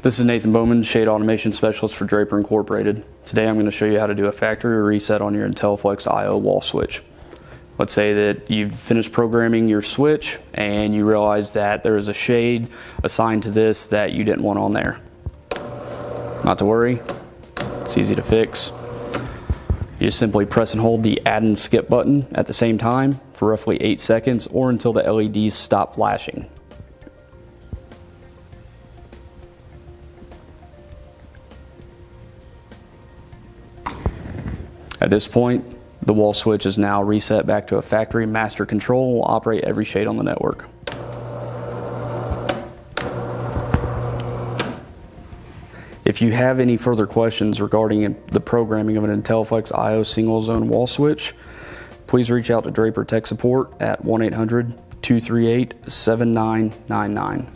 This is Nathan Bowman, Shade Automation Specialist for Draper Incorporated. Today I'm going to show you how to do a factory reset on your Intelliflex I/O wall switch. Let's say that you've finished programming your switch and you realize that there is a shade assigned to this that you didn't want on there. Not to worry, it's easy to fix. You just simply press and hold the add and skip button at the same time for roughly 8 seconds or until the LEDs stop flashing. At this point, the wall switch is now reset back to a factory master control and will operate every shade on the network. If you have any further questions regarding the programming of an Intelliflex I/O single zone wall switch, please reach out to Draper Tech Support at 1-800-238-7999.